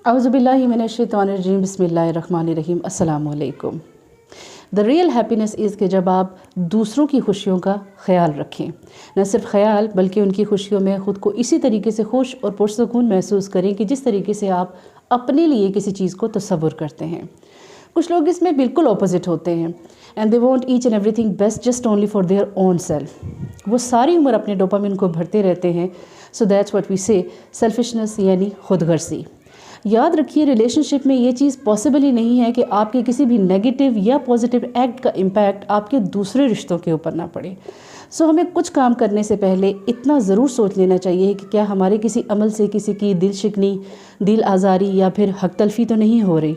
اعوذ باللہ من الشیطان الرجیم، بسم اللہ الرحمن الرحیم۔ السلام علیکم۔ دا ریئل ہیپینس از کہ جب آپ دوسروں کی خوشیوں کا خیال رکھیں، نہ صرف خیال بلکہ ان کی خوشیوں میں خود کو اسی طریقے سے خوش اور پرسکون محسوس کریں کہ جس طریقے سے آپ اپنے لیے کسی چیز کو تصور کرتے ہیں۔ کچھ لوگ اس میں بالکل اپوزٹ ہوتے ہیں، and they want each and everything best just only for their own self. وہ ساری عمر اپنے ڈوپامن کو بھرتے رہتے ہیں۔ سو دیٹس واٹ وی سے سیلفشنس، یعنی خود غرضی۔ یاد رکھیے، ریلیشن شپ میں یہ چیز پاسبل ہی نہیں ہے کہ آپ کے کسی بھی نیگیٹو یا پازیٹیو ایکٹ کا امپیکٹ آپ کے دوسرے رشتوں کے اوپر نہ پڑے۔ سو ہمیں کچھ کام کرنے سے پہلے اتنا ضرور سوچ لینا چاہیے کہ کیا ہمارے کسی عمل سے کسی کی دل شکنی، دل آزاری یا پھر حق تلفی تو نہیں ہو رہی۔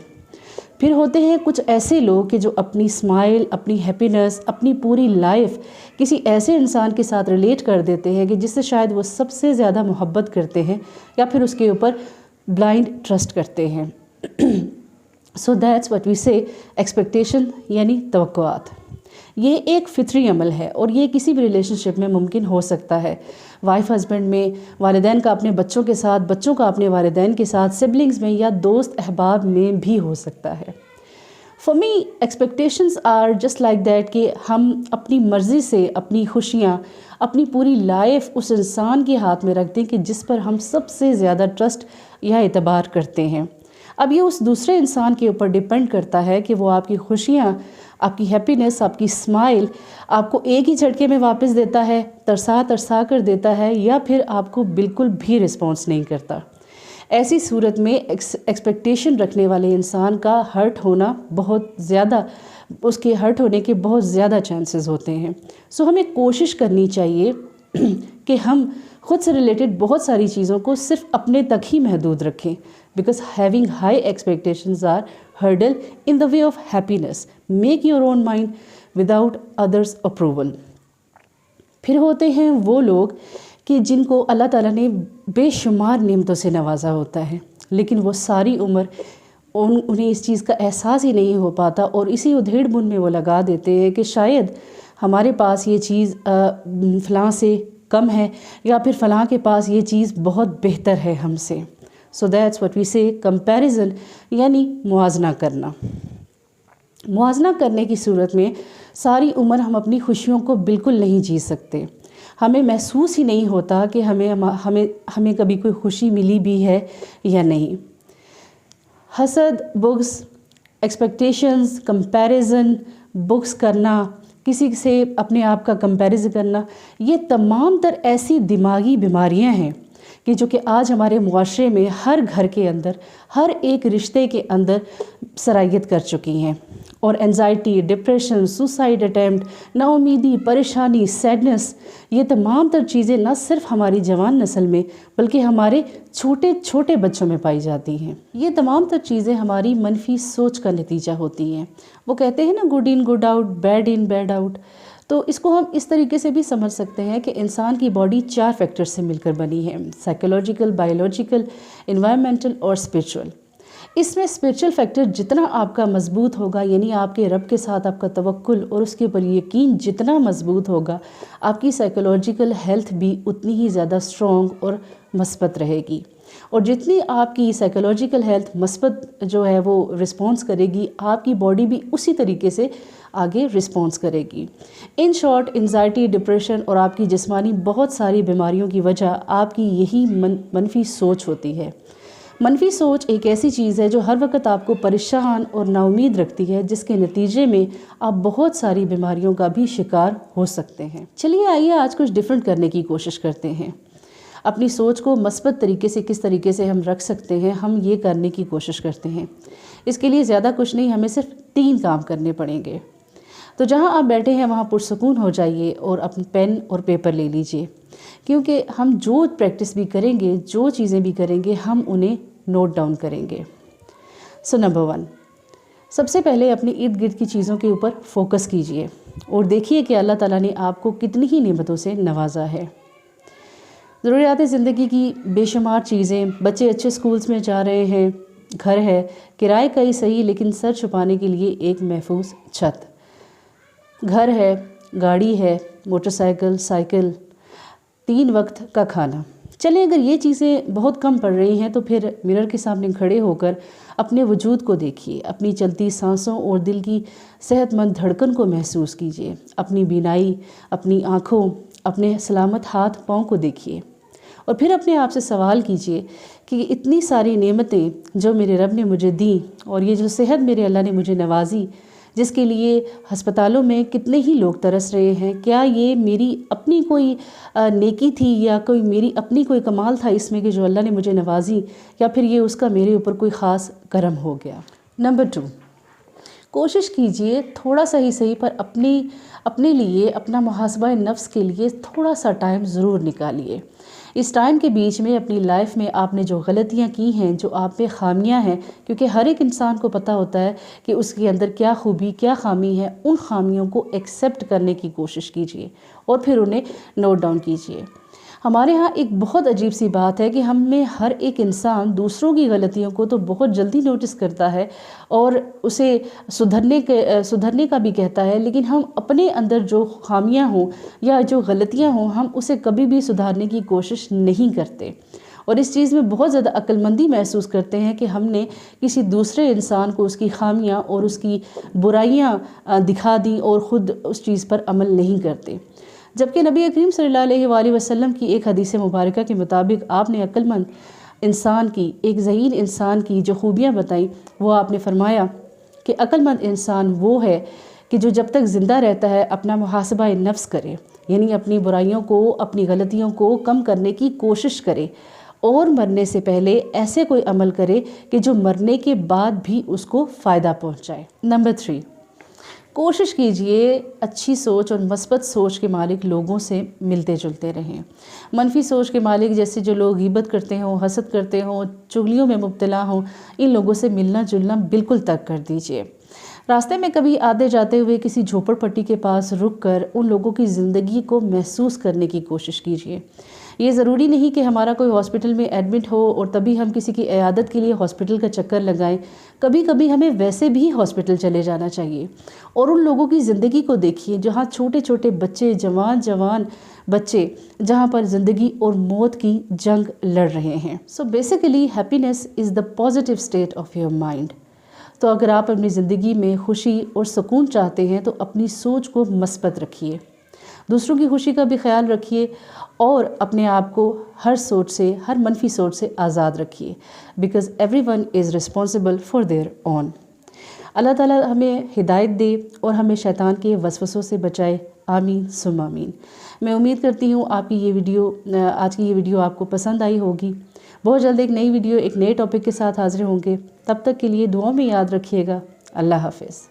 پھر ہوتے ہیں کچھ ایسے لوگ کہ جو اپنی اسمائل، اپنی ہیپینس، اپنی پوری لائف کسی ایسے انسان کے ساتھ ریلیٹ کر دیتے ہیں کہ جس سے شاید وہ سب سے زیادہ محبت کرتے ہیں یا پھر اس کے اوپر بلائنڈ ٹرسٹ کرتے ہیں۔ سو دیٹس واٹ وی سے ایکسپیکٹیشن، یعنی توقعات۔ یہ ایک فطری عمل ہے اور یہ کسی بھی ریلیشن شپ میں ممکن ہو سکتا ہے۔ وائف ہسبینڈ میں، والدین کا اپنے بچوں کے ساتھ، بچوں کا اپنے والدین کے ساتھ، سبلنگز میں یا دوست احباب میں بھی ہو سکتا ہے۔ For me expectations are just like that کہ ہم اپنی مرضی سے اپنی خوشیاں، اپنی پوری لائف اس انسان کے ہاتھ میں رکھ دیں کہ جس پر ہم سب سے زیادہ ٹرسٹ یا اعتبار کرتے ہیں۔ اب یہ اس دوسرے انسان کے اوپر ڈیپینڈ کرتا ہے کہ وہ آپ کی خوشیاں، آپ کی ہیپینس، آپ کی اسمائل آپ کو ایک ہی جھٹکے میں واپس دیتا ہے، ترسا کر دیتا ہے، یا پھر آپ کو بالکل بھی رسپانس نہیں کرتا۔ ایسی صورت میں ایکسپیکٹیشن رکھنے والے انسان کا ہرٹ ہونا بہت زیادہ، اس کے ہرٹ ہونے کے بہت زیادہ چانسز ہوتے ہیں۔ سو ہمیں کوشش کرنی چاہیے کہ ہم خود سے ریلیٹڈ بہت ساری چیزوں کو صرف اپنے تک ہی محدود رکھیں، because having high expectations are hurdle in the way of happiness. Make your own mind without others approval. پھر ہوتے ہیں وہ لوگ کہ جن کو اللہ تعالیٰ نے بے شمار نعمتوں سے نوازا ہوتا ہے، لیکن وہ ساری عمر انہیں اس چیز کا احساس ہی نہیں ہو پاتا اور اسی ادھیڑ بن میں وہ لگا دیتے ہیں کہ شاید ہمارے پاس یہ چیز فلاں سے کم ہے، یا پھر فلاں کے پاس یہ چیز بہت بہتر ہے ہم سے۔ سو دیٹس واٹ وی سے کمپیریزن، یعنی موازنہ کرنا۔ موازنہ کرنے کی صورت میں ساری عمر ہم اپنی خوشیوں کو بالکل نہیں جی سکتے۔ ہمیں محسوس ہی نہیں ہوتا کہ ہمیں کبھی کوئی خوشی ملی بھی ہے یا نہیں۔ حسد، بغض، ایکسپیکٹیشنز، کمپیریزن، بغض کرنا، کسی سے اپنے آپ کا کمپیریزن کرنا، یہ تمام تر ایسی دماغی بیماریاں ہیں کہ جو کہ آج ہمارے معاشرے میں ہر گھر کے اندر، ہر ایک رشتے کے اندر سرایت کر چکی ہیں۔ اور انزائٹی، ڈپریشن، سوسائڈ اٹیمپٹ، نا امیدی، پریشانی، سیڈنس، یہ تمام تر چیزیں نہ صرف ہماری جوان نسل میں بلکہ ہمارے چھوٹے چھوٹے بچوں میں پائی جاتی ہیں۔ یہ تمام تر چیزیں ہماری منفی سوچ کا نتیجہ ہوتی ہیں۔ وہ کہتے ہیں نا، good in good out, bad in bad out. تو اس کو ہم اس طریقے سے بھی سمجھ سکتے ہیں کہ انسان کی باڈی 4 فیکٹر سے مل کر بنی ہے: سائیکولوجیکل، بایولوجیکل، انوائرمنٹل اور اسپرچول۔ اس میں اسپرچول فیکٹر جتنا آپ کا مضبوط ہوگا، یعنی آپ کے رب کے ساتھ آپ کا توکل اور اس کے اوپر یقین جتنا مضبوط ہوگا، آپ کی سائیکولوجیکل ہیلتھ بھی اتنی ہی زیادہ اسٹرانگ اور مثبت رہے گی۔ اور جتنی آپ کی سائیکولوجیکل ہیلتھ مثبت جو ہے وہ رسپانس کرے گی، آپ کی باڈی بھی اسی طریقے سے آگے رسپانس کرے گی۔ ان شارٹ، انزائٹی، ڈپریشن اور آپ کی جسمانی بہت ساری بیماریوں کی وجہ آپ کی یہی منفی سوچ ہوتی ہے۔ منفی سوچ ایک ایسی چیز ہے جو ہر وقت آپ کو پریشان اور نا امید رکھتی ہے، جس کے نتیجے میں آپ بہت ساری بیماریوں کا بھی شکار ہو سکتے ہیں۔ چلیے آئیے آج کچھ ڈیفرنٹ کرنے کی کوشش کرتے ہیں۔ اپنی سوچ کو مثبت طریقے سے کس طریقے سے ہم رکھ سکتے ہیں، ہم یہ کرنے کی کوشش کرتے ہیں۔ اس کے لیے زیادہ کچھ نہیں، ہمیں صرف 3 کام کرنے پڑیں گے۔ تو جہاں آپ بیٹھے ہیں وہاں پرسکون ہو جائیے اور اپنے پین اور پیپر لے لیجئے، کیونکہ ہم جو پریکٹس بھی کریں گے، جو چیزیں بھی کریں گے، ہم انہیں نوٹ ڈاؤن کریں گے۔ سو نمبر 1، سب سے پہلے اپنی ارد گرد کی چیزوں کے اوپر فوکس کیجئے اور دیکھیے کہ اللہ تعالیٰ نے آپ کو کتنی ہی نعمتوں سے نوازا ہے۔ ضروریات زندگی کی بے شمار چیزیں، بچے اچھے سکولز میں جا رہے ہیں، گھر ہے، کرائے کا ہی صحیح لیکن سر چھپانے کے لیے ایک محفوظ چھت، گھر ہے، گاڑی ہے، موٹر سائیکل، 3 وقت کا کھانا، چلیں اگر یہ چیزیں بہت کم پڑ رہی ہیں تو پھر مرر کے سامنے کھڑے ہو کر اپنے وجود کو دیکھیے، اپنی چلتی سانسوں اور دل کی صحت مند دھڑکن کو محسوس کیجیے، اپنی بینائی، اپنی آنکھوں، اپنے سلامت ہاتھ پاؤں کو دیکھیے، اور پھر اپنے آپ سے سوال کیجیے کہ اتنی ساری نعمتیں جو میرے رب نے مجھے دیں، اور یہ جو صحت میرے اللہ نے مجھے نوازی، جس کے لیے ہسپتالوں میں کتنے ہی لوگ ترس رہے ہیں، کیا یہ میری اپنی کوئی نیکی تھی یا کوئی میری اپنی کوئی کمال تھا اس میں کہ جو اللہ نے مجھے نوازی، یا پھر یہ اس کا میرے اوپر کوئی خاص کرم ہو گیا۔ نمبر 2، کوشش کیجئے تھوڑا سا ہی صحیح پر اپنے لیے، اپنا محاسبہ نفس کے لیے تھوڑا سا ٹائم ضرور نکالیے۔ اس ٹائم کے بیچ میں اپنی لائف میں آپ نے جو غلطیاں کی ہیں، جو آپ میں خامیاں ہیں، کیونکہ ہر ایک انسان کو پتہ ہوتا ہے کہ اس کے اندر کیا خوبی کیا خامی ہے، ان خامیوں کو ایکسیپٹ کرنے کی کوشش کیجیے اور پھر انہیں نوٹ ڈاؤن کیجیے۔ ہمارے ہاں ایک بہت عجیب سی بات ہے کہ ہم میں ہر ایک انسان دوسروں کی غلطیوں کو تو بہت جلدی نوٹس کرتا ہے اور اسے سدھرنے کا بھی کہتا ہے، لیکن ہم اپنے اندر جو خامیاں ہوں یا جو غلطیاں ہوں، ہم اسے کبھی بھی سدھارنے کی کوشش نہیں کرتے، اور اس چیز میں بہت زیادہ عقل مندی محسوس کرتے ہیں کہ ہم نے کسی دوسرے انسان کو اس کی خامیاں اور اس کی برائیاں دکھا دیں اور خود اس چیز پر عمل نہیں کرتے۔ جبکہ نبی کریم صلی اللہ علیہ وآلہ وسلم کی ایک حدیث مبارکہ کے مطابق آپ نے عقل مند انسان کی، ایک ذہین انسان کی جو خوبیاں بتائیں، وہ آپ نے فرمایا کہ عقل مند انسان وہ ہے کہ جو جب تک زندہ رہتا ہے اپنا محاسبہ نفس کرے، یعنی اپنی برائیوں کو، اپنی غلطیوں کو کم کرنے کی کوشش کرے، اور مرنے سے پہلے ایسے کوئی عمل کرے کہ جو مرنے کے بعد بھی اس کو فائدہ پہنچائے۔ نمبر 3، کوشش کیجئے اچھی سوچ اور مثبت سوچ کے مالک لوگوں سے ملتے جلتے رہیں۔ منفی سوچ کے مالک جیسے جو لوگ غیبت کرتے ہوں، حسد کرتے ہوں، چغلیوں میں مبتلا ہوں، ان لوگوں سے ملنا جلنا بالکل ترک کر دیجئے۔ راستے میں کبھی آتے جاتے ہوئے کسی جھوپڑ پٹی کے پاس رک کر ان لوگوں کی زندگی کو محسوس کرنے کی کوشش کیجئے۔ یہ ضروری نہیں کہ ہمارا کوئی ہاسپٹل میں ایڈمٹ ہو اور تبھی ہم کسی کی عیادت کے لیے ہاسپٹل کا چکر لگائیں، کبھی کبھی ہمیں ویسے بھی ہاسپٹل چلے جانا چاہیے اور ان لوگوں کی زندگی کو دیکھیے جہاں چھوٹے چھوٹے بچے، جوان بچے، جہاں پر زندگی اور موت کی جنگ لڑ رہے ہیں۔ So basically happiness is the positive state of your mind. تو اگر آپ اپنی زندگی میں خوشی اور سکون چاہتے ہیں تو اپنی سوچ کو مثبت رکھیے، دوسروں کی خوشی کا بھی خیال رکھیے اور اپنے آپ کو ہر سوچ سے، ہر منفی سوچ سے آزاد رکھیے، because every one is responsible for their own. اللہ تعالیٰ ہمیں ہدایت دے اور ہمیں شیطان کے وسوسوں سے بچائے، آمین ثم آمین۔ میں امید کرتی ہوں آپ کی آج کی یہ ویڈیو آپ کو پسند آئی ہوگی۔ بہت جلد ایک نئی ویڈیو، ایک نئے ٹاپک کے ساتھ حاضر ہوں گے، تب تک کے لیے دعاؤں میں یاد رکھیے گا۔ اللہ حافظ۔